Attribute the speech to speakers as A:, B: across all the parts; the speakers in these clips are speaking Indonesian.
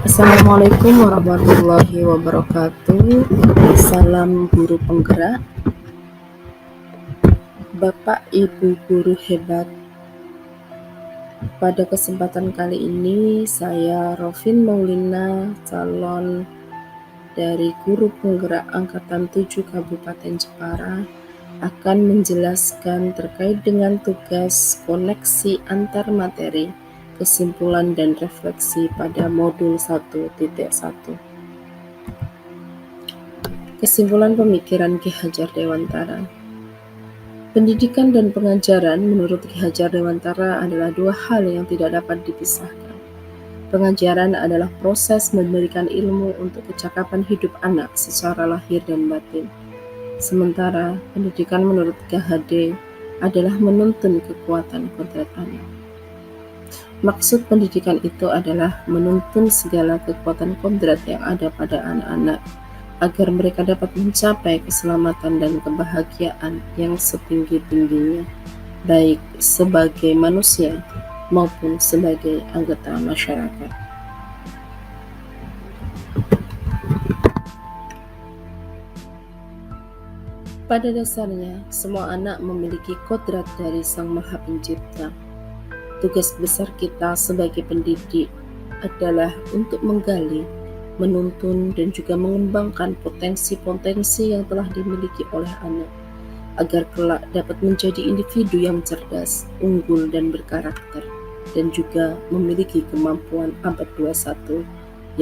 A: Assalamualaikum warahmatullahi wabarakatuh. Salam guru penggerak, Bapak Ibu guru hebat. Pada kesempatan kali ini saya Rofin Maulina, calon dari guru penggerak angkatan 7 Kabupaten Jepara, akan menjelaskan terkait dengan tugas koneksi antar materi, kesimpulan dan refleksi pada modul 1.1. Kesimpulan pemikiran Ki Hajar Dewantara. Pendidikan dan pengajaran menurut Ki Hajar Dewantara adalah dua hal yang tidak dapat dipisahkan. Pengajaran adalah proses memberikan ilmu untuk kecakapan hidup anak secara lahir dan batin. Sementara pendidikan menurut KHD adalah menuntun kekuatan kodrat anak. Maksud pendidikan itu adalah menuntun segala kekuatan kodrat yang ada pada anak-anak agar mereka dapat mencapai keselamatan dan kebahagiaan yang setinggi-tingginya, baik sebagai manusia maupun sebagai anggota masyarakat. Pada dasarnya, semua anak memiliki kodrat dari Sang Maha Pencipta. Tugas besar kita sebagai pendidik adalah untuk menggali, menuntun, dan juga mengembangkan potensi-potensi yang telah dimiliki oleh anak, agar kelak dapat menjadi individu yang cerdas, unggul, dan berkarakter, dan juga memiliki kemampuan abad 21,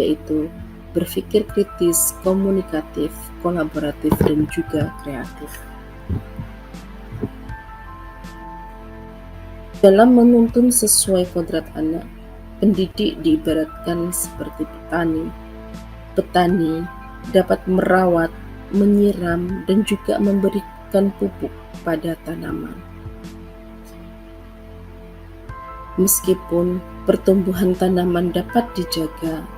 A: yaitu berpikir kritis, komunikatif, kolaboratif, dan juga kreatif. Dalam menuntun sesuai kodrat anak, pendidik diibaratkan seperti petani. Petani dapat merawat, menyiram, dan juga memberikan pupuk pada tanaman. Meskipun pertumbuhan tanaman dapat dijaga,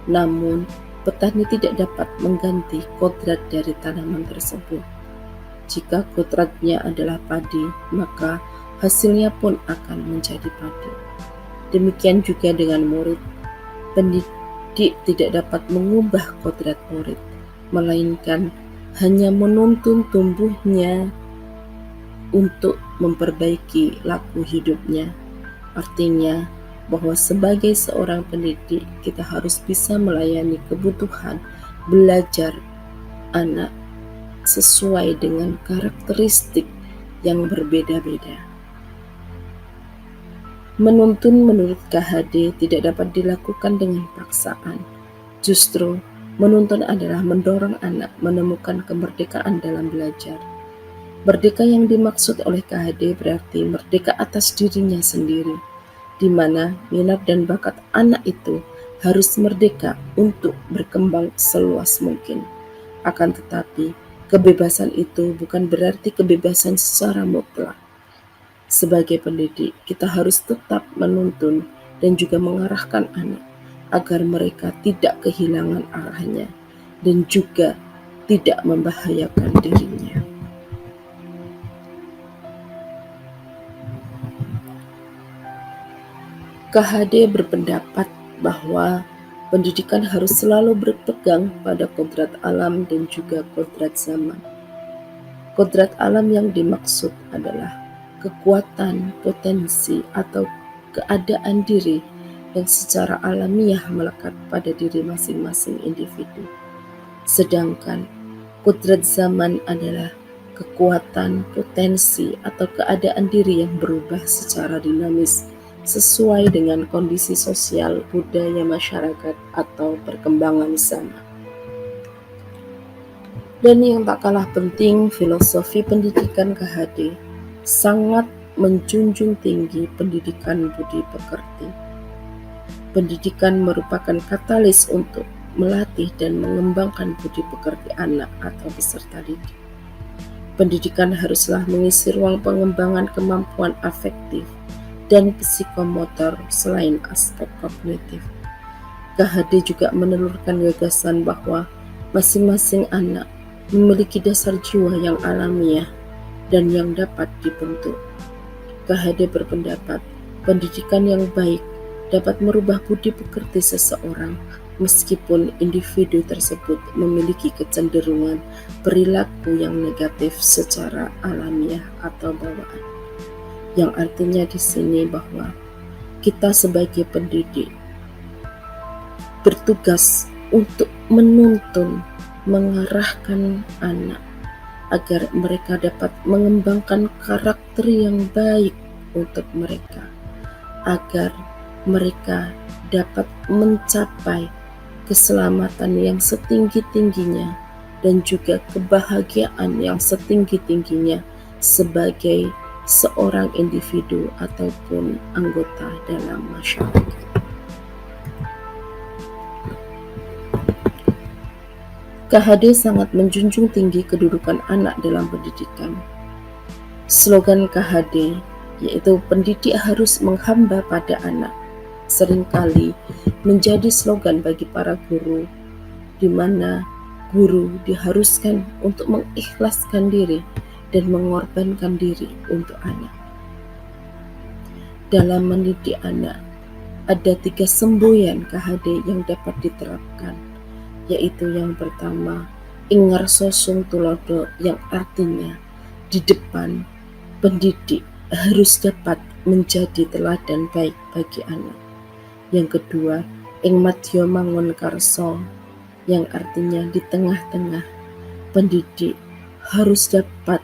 A: namun petani tidak dapat mengganti kodrat dari tanaman tersebut. Jika kodratnya adalah padi, maka hasilnya pun akan menjadi padi. Demikian juga dengan murid. Pendidik tidak dapat mengubah kodrat murid, melainkan hanya menuntun tumbuhnya untuk memperbaiki laku hidupnya. Artinya bahwa sebagai seorang pendidik, kita harus bisa melayani kebutuhan belajar anak sesuai dengan karakteristik yang berbeda-beda. Menuntun menurut KHD tidak dapat dilakukan dengan paksaan. Justru, menuntun adalah mendorong anak menemukan kemerdekaan dalam belajar. Merdeka yang dimaksud oleh KHD berarti merdeka atas dirinya sendiri, di mana minat dan bakat anak itu harus merdeka untuk berkembang seluas mungkin. Akan tetapi, kebebasan itu bukan berarti kebebasan secara mutlak. Sebagai pendidik, kita harus tetap menuntun dan juga mengarahkan anak agar mereka tidak kehilangan arahnya dan juga tidak membahayakan dirinya. KHD berpendapat bahwa pendidikan harus selalu berpegang pada kodrat alam dan juga kodrat zaman. Kodrat alam yang dimaksud adalah kekuatan, potensi, atau keadaan diri yang secara alamiah melekat pada diri masing-masing individu. Sedangkan kodrat zaman adalah kekuatan, potensi, atau keadaan diri yang berubah secara dinamis sesuai dengan kondisi sosial, budaya masyarakat, atau perkembangan zaman. Dan yang tak kalah penting, filosofi pendidikan KHD sangat menjunjung tinggi pendidikan budi pekerti. Pendidikan merupakan katalis untuk melatih dan mengembangkan budi pekerti anak atau peserta didik. Pendidikan haruslah mengisi ruang pengembangan kemampuan afektif dan psikomotor selain aspek kognitif. KHD juga menelurkan gagasan bahwa masing-masing anak memiliki dasar jiwa yang alamiah dan yang dapat dibentuk. KHD berpendapat pendidikan yang baik dapat merubah budi pekerti seseorang meskipun individu tersebut memiliki kecenderungan perilaku yang negatif secara alamiah atau bawaan. Yang artinya di sini bahwa kita sebagai pendidik bertugas untuk menuntun, mengarahkan anak agar mereka dapat mengembangkan karakter yang baik untuk mereka, agar mereka dapat mencapai keselamatan yang setinggi-tingginya dan juga kebahagiaan yang setinggi-tingginya sebagai seorang individu ataupun anggota dalam masyarakat. KHD sangat menjunjung tinggi kedudukan anak dalam pendidikan. Slogan KHD, yaitu pendidik harus menghamba pada anak, seringkali menjadi slogan bagi para guru, di mana guru diharuskan untuk mengikhlaskan diri dan mengorbankan diri untuk anak. Dalam mendidik anak, ada 3 semboyan KHD yang dapat diterapkan, yaitu yang pertama, ingar sosung tulodo, yang artinya di depan pendidik harus dapat menjadi teladan baik bagi anak. Yang kedua, ing madya mangun karso, yang artinya di tengah-tengah pendidik harus dapat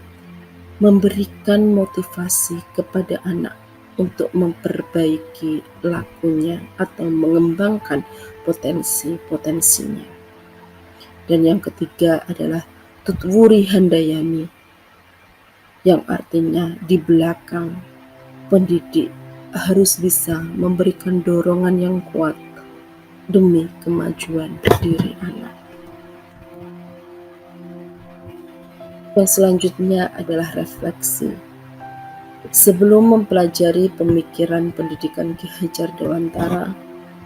A: memberikan motivasi kepada anak untuk memperbaiki lakunya atau mengembangkan potensi-potensinya. Dan yang ketiga adalah tutwuri handayani, yang artinya di belakang pendidik harus bisa memberikan dorongan yang kuat demi kemajuan diri anak. Yang selanjutnya adalah refleksi. Sebelum mempelajari pemikiran pendidikan Ki Hajar Dewantara,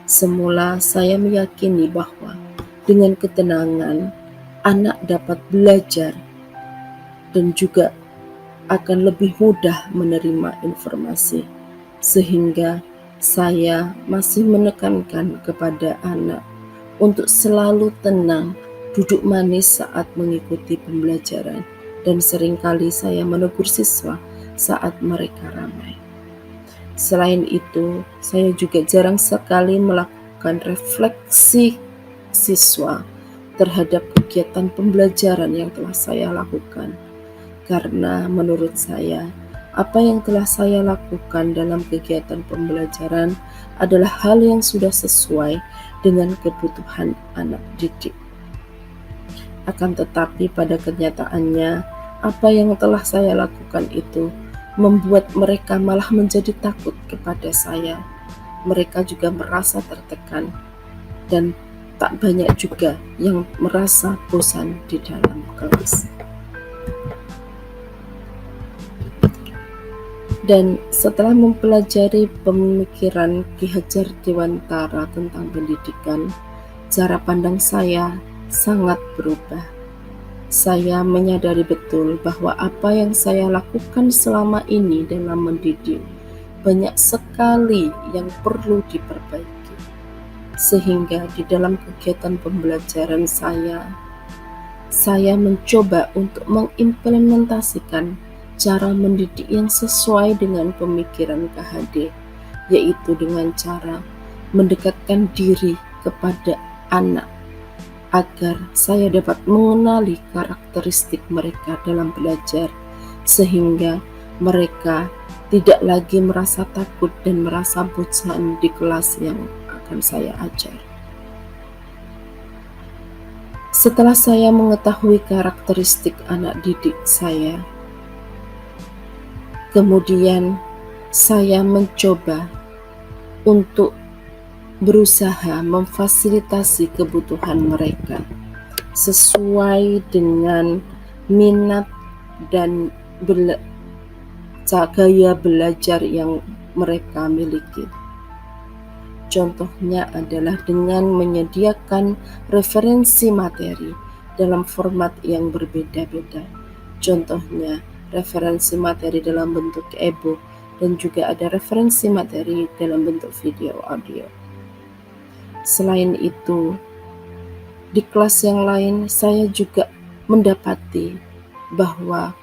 A: semula saya meyakini bahwa dengan ketenangan anak dapat belajar dan juga akan lebih mudah menerima informasi, sehingga saya masih menekankan kepada anak untuk selalu tenang, duduk manis saat mengikuti pembelajaran, dan seringkali saya menegur siswa saat mereka ramai. Selain itu, saya juga jarang sekali melakukan refleksi siswa terhadap kegiatan pembelajaran yang telah saya lakukan, karena menurut saya, apa yang telah saya lakukan dalam kegiatan pembelajaran adalah hal yang sudah sesuai dengan kebutuhan anak didik. Akan tetapi pada kenyataannya, apa yang telah saya lakukan itu membuat mereka malah menjadi takut kepada saya. Mereka juga merasa tertekan, dan tak banyak juga yang merasa bosan di dalam kelas. Dan setelah mempelajari pemikiran Ki Hajar Dewantara tentang pendidikan, cara pandang saya sangat berubah. Saya menyadari betul bahwa apa yang saya lakukan selama ini dalam mendidik banyak sekali yang perlu diperbaiki. Sehingga di dalam kegiatan pembelajaran saya mencoba untuk mengimplementasikan cara mendidik yang sesuai dengan pemikiran KHD, yaitu dengan cara mendekatkan diri kepada anak agar saya dapat mengenali karakteristik mereka dalam belajar, sehingga mereka tidak lagi merasa takut dan merasa bosan di kelas yang akan saya ajar. Setelah saya mengetahui karakteristik anak didik saya, kemudian saya mencoba untuk berusaha memfasilitasi kebutuhan mereka sesuai dengan minat dan gaya belajar yang mereka miliki. Contohnya adalah dengan menyediakan referensi materi dalam format yang berbeda-beda. Contohnya referensi materi dalam bentuk e-book dan juga ada referensi materi dalam bentuk video audio. Selain itu, di kelas yang lain saya juga mendapati bahwa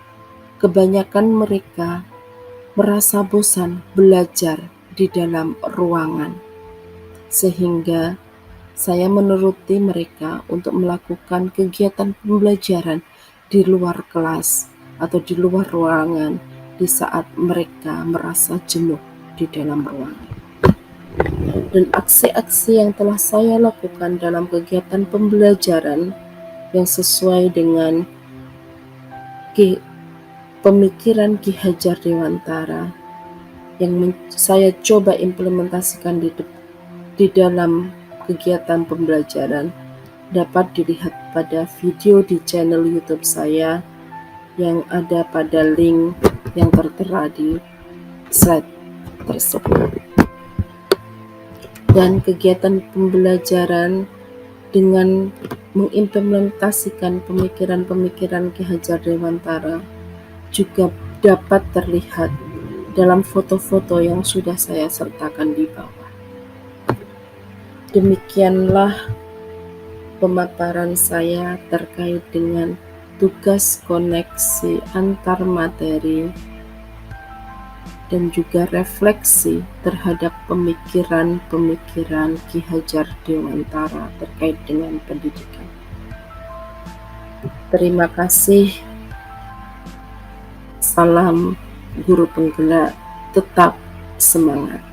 A: kebanyakan mereka merasa bosan belajar di dalam ruangan, sehingga saya menuruti mereka untuk melakukan kegiatan pembelajaran di luar kelas atau di luar ruangan di saat mereka merasa jenuh di dalam ruangan. Dan aksi-aksi yang telah saya lakukan dalam kegiatan pembelajaran yang sesuai dengan pemikiran Ki Hajar Dewantara yang saya coba implementasikan di dalam kegiatan pembelajaran dapat dilihat pada video di channel YouTube saya yang ada pada link yang tertera di slide tersebut. Dan kegiatan pembelajaran dengan mengimplementasikan pemikiran-pemikiran Ki Hajar Dewantara juga dapat terlihat dalam foto-foto yang sudah saya sertakan di bawah. Demikianlah pemaparan saya terkait dengan tugas koneksi antar materi dan juga refleksi terhadap pemikiran-pemikiran Ki Hajar Dewantara terkait dengan pendidikan. Terima kasih. Salam guru penggerak, tetap semangat.